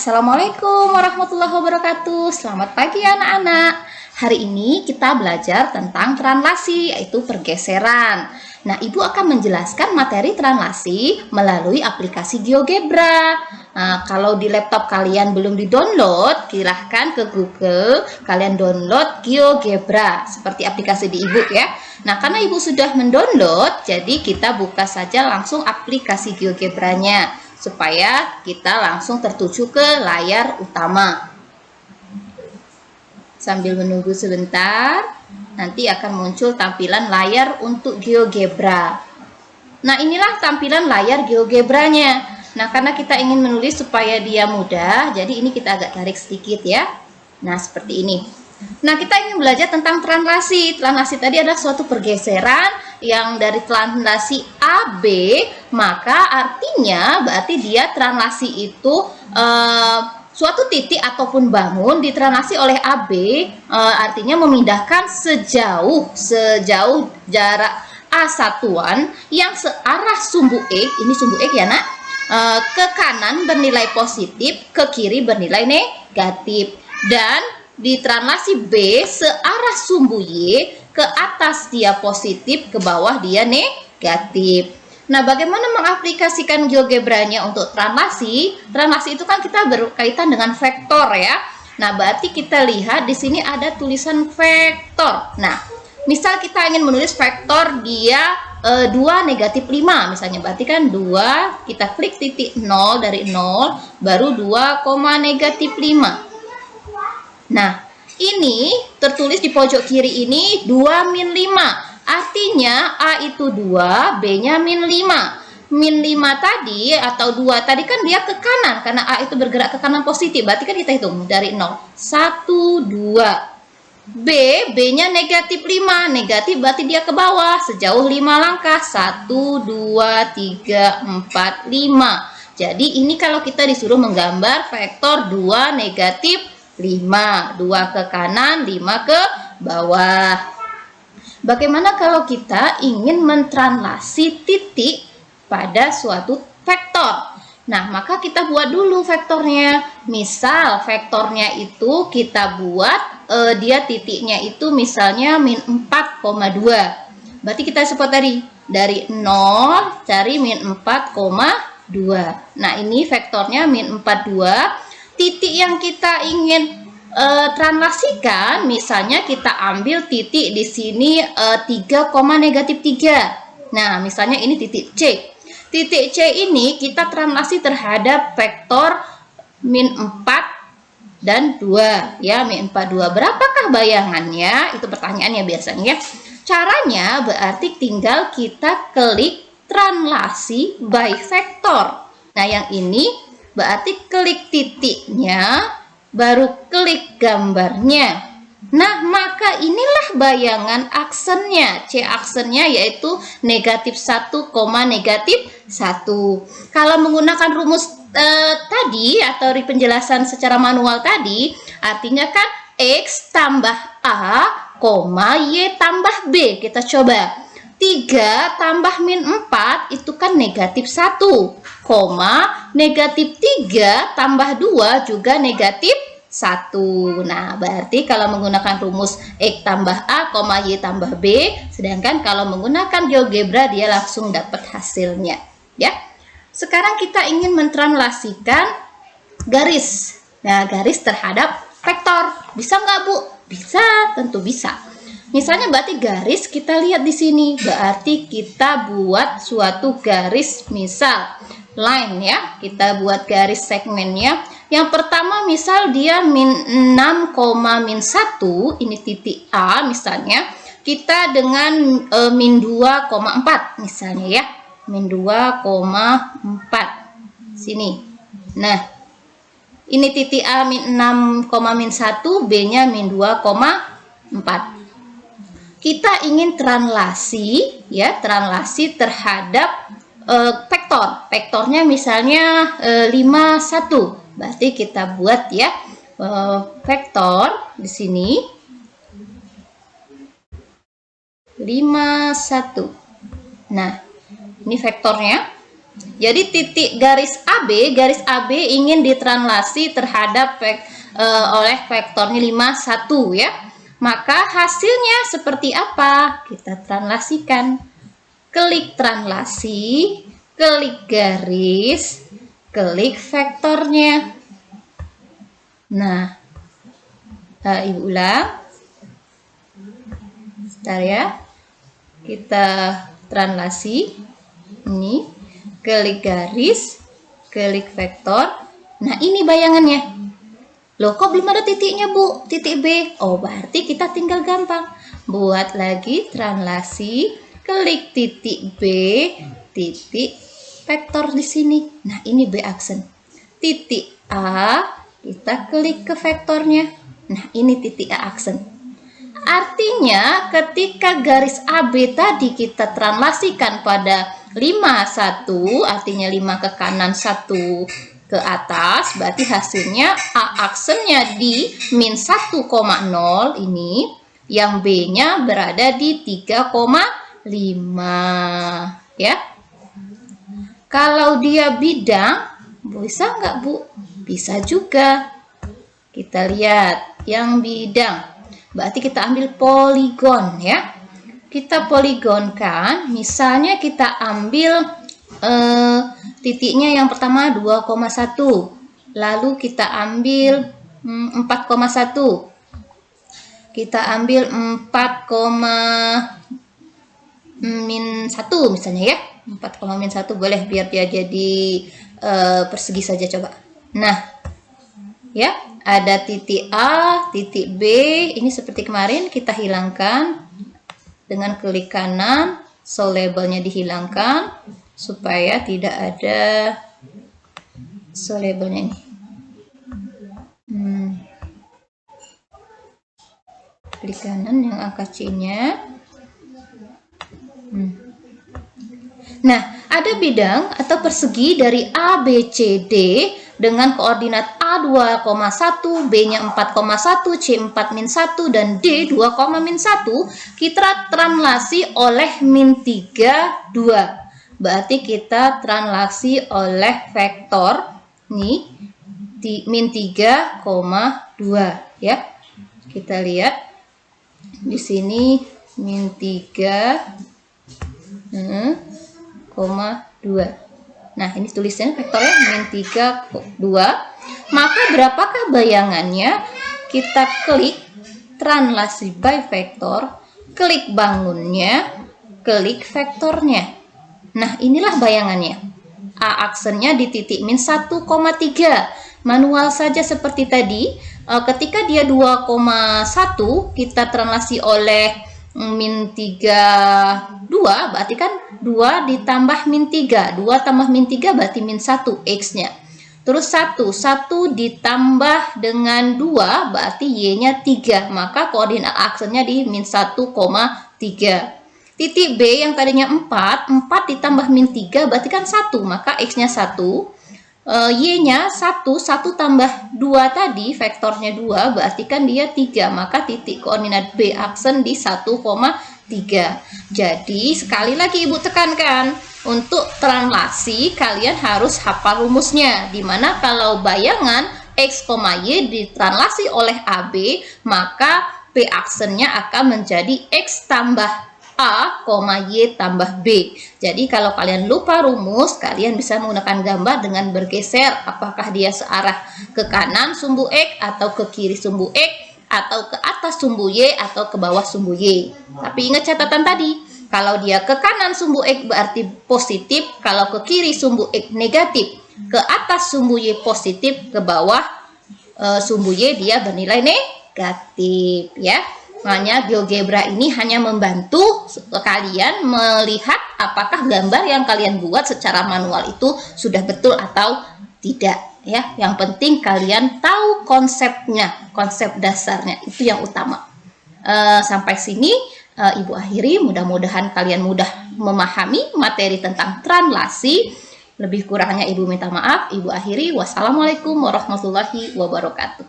Assalamualaikum warahmatullahi wabarakatuh. Selamat pagi anak-anak. Hari ini kita belajar tentang translasi, yaitu pergeseran. Nah, Ibu akan menjelaskan materi translasi melalui aplikasi GeoGebra. Nah, kalau di laptop kalian belum di-download, silahkan ke Google, kalian download GeoGebra, seperti aplikasi di Ibu ya. Nah, karena Ibu sudah mendownload, jadi kita buka saja langsung aplikasi GeoGebranya, supaya kita langsung tertuju ke layar utama. Sambil menunggu sebentar, nanti akan muncul tampilan layar untuk GeoGebra. Nah, inilah tampilan layar GeoGebranya. Nah, karena kita ingin menulis supaya dia mudah, jadi ini kita agak tarik sedikit ya. Nah, seperti ini. Nah, kita ingin belajar tentang translasi. Translasi tadi adalah suatu pergeseran yang dari translasi A, B, maka artinya berarti dia translasi itu suatu titik ataupun bangun ditranslasi oleh AB, artinya memindahkan sejauh jarak A satuan yang searah sumbu X, ini sumbu X ya nak, ke kanan bernilai positif, ke kiri bernilai negatif, dan di translasi B searah sumbu Y, ke atas dia positif, ke bawah dia negatif. Nah, bagaimana mengaplikasikan GeoGebranya untuk translasi? Translasi itu kan kita berkaitan dengan vektor ya. Nah, berarti kita lihat di sini ada tulisan vektor. Nah, misal kita ingin menulis vektor dia 2 negatif 5 misalnya, berarti kan 2, kita klik titik 0 dari 0, baru 2, negatif 5. Nah, ini tertulis di pojok kiri ini 2 min 5. Artinya A itu 2, B-nya min 5. Min 5 tadi atau 2 tadi kan dia ke kanan, karena A itu bergerak ke kanan positif. Berarti kan kita hitung dari 0. 1, 2. B-nya negatif 5. Negatif berarti dia ke bawah sejauh 5 langkah. 1, 2, 3, 4, 5. Jadi ini kalau kita disuruh menggambar vektor 2 negatif 5, 2 ke kanan, 5 ke bawah. Bagaimana kalau kita ingin mentranslasi titik pada suatu vektor? Nah, maka kita buat dulu vektornya. Misal vektornya itu kita buat dia titiknya itu misalnya min 4,2. Berarti kita sebut dari 0 cari min 4,2. Nah, ini vektornya min 42. Titik yang kita ingin translasikan, misalnya kita ambil titik di sini 3, negatif 3. Nah, misalnya ini titik C. Titik C ini kita translasi terhadap vektor min 4 dan 2 ya, min 42. Berapakah bayangannya? Itu pertanyaannya biasanya ya. Caranya berarti tinggal kita klik translasi by vektor. Nah, yang ini berarti klik titiknya, baru klik gambarnya. Nah, maka inilah bayangan aksennya. C aksennya yaitu negatif 1, negatif 1. Kalau menggunakan rumus tadi atau di penjelasan secara manual tadi, artinya kan X tambah A, Y tambah B. Kita coba. 3 tambah min 4 itu kan negatif 1, negatif 3 tambah 2 juga negatif 1. Nah, berarti kalau menggunakan rumus X tambah A, Y tambah B, sedangkan kalau menggunakan GeoGebra dia langsung dapat hasilnya ya. Sekarang kita ingin mentranslasikan garis. Nah, garis terhadap vektor. Bisa nggak, Bu? Bisa, tentu bisa. Misalnya berarti garis kita lihat di sini, berarti kita buat suatu garis, misal line ya, kita buat garis segmennya. Yang pertama misal dia min 6, min 1, ini titik A misalnya, kita dengan min 2,4 misalnya ya, min 2,4 sini. Nah, ini titik A min 6, min 1, B-nya min 2,4. Kita ingin translasi ya, translasi terhadap vektor. Vektornya misalnya 51. Berarti kita buat ya vektor di sini 51. Nah, ini vektornya. Jadi titik garis AB ingin ditranslasi terhadap oleh vektornya 5, 1 ya. Maka hasilnya seperti apa? Kita translasikan. Klik translasi, klik garis, klik vektornya. Nah, Ibu ulang. Bentar ya. Kita translasi. Ini, klik garis, klik vektor. Nah, ini bayangannya. Loh, kok belum ada titiknya, Bu? Titik B. Oh, berarti kita tinggal gampang. Buat lagi translasi, klik titik B, titik vektor di sini. Nah, ini B aksen. Titik A, kita klik ke vektornya. Nah, ini titik A aksen. Artinya, ketika garis AB tadi kita translasikan pada 5, 1, artinya 5 ke kanan, 1 ke atas, berarti hasilnya A aksennya di min 1,0 ini, yang B-nya berada di 3,5 ya. Kalau dia bidang, bisa nggak, Bu? Bisa juga. Kita lihat yang bidang. Berarti kita ambil poligon ya. Kita poligonkan, misalnya kita ambil titiknya yang pertama 2,1, lalu kita ambil 4,1, kita ambil 4,-1 misalnya ya, 4,-1 boleh, biar dia jadi persegi saja coba. Nah ya, ada titik A, titik B, ini seperti kemarin kita hilangkan dengan klik kanan, so labelnya dihilangkan supaya tidak ada so labelnya ini. Klik kanan yang angka C-nya. Nah, ada bidang atau persegi dari A, B, C, D dengan koordinat A 2,1, B-nya 4,1, C 4-1, dan D 2,-1, kita translasi oleh min 3, 2. Berarti kita translasi oleh vektor nih di min 3,2 ya. Kita lihat di sini min 3,2. Nah, ini tulisannya vektornya min 3,2. Maka berapakah bayangannya? Kita klik translasi by vektor, klik bangunnya, klik vektornya. Nah, inilah bayangannya. A aksennya di titik min 1,3. Manual saja seperti tadi. Ketika dia 2,1, kita translasi oleh min 3,2, berarti kan 2 ditambah min 3. 2 tambah min 3 berarti min 1 X-nya. Terus 1 ditambah dengan 2 berarti Y-nya 3. Maka koordinat aksennya di min 1,3. Titik B yang tadinya 4 ditambah min 3 berarti kan 1, maka X-nya 1, Y-nya 1 tambah 2 tadi, vektornya 2, berarti kan dia 3, maka titik koordinat B aksen di 1,3. Jadi, sekali lagi Ibu tekankan, untuk translasi kalian harus hafal rumusnya, dimana kalau bayangan X, Y ditranslasi oleh AB, maka B aksennya akan menjadi X tambah A, Y tambah B. Jadi kalau kalian lupa rumus, kalian bisa menggunakan gambar dengan bergeser, apakah dia searah ke kanan sumbu X, atau ke kiri sumbu X, atau ke atas sumbu Y, atau ke bawah sumbu Y. Tapi ingat catatan tadi, kalau dia ke kanan sumbu X berarti positif, kalau ke kiri sumbu X negatif, ke atas sumbu Y positif, ke bawah sumbu Y dia bernilai negatif ya. Makanya GeoGebra ini hanya membantu kalian melihat apakah gambar yang kalian buat secara manual itu sudah betul atau tidak ya. Yang penting kalian tahu konsepnya, konsep dasarnya, itu yang utama. Sampai sini Ibu akhiri, mudah-mudahan kalian mudah memahami materi tentang translasi. Lebih kurangnya Ibu minta maaf. Ibu akhiri, wassalamualaikum warahmatullahi wabarakatuh.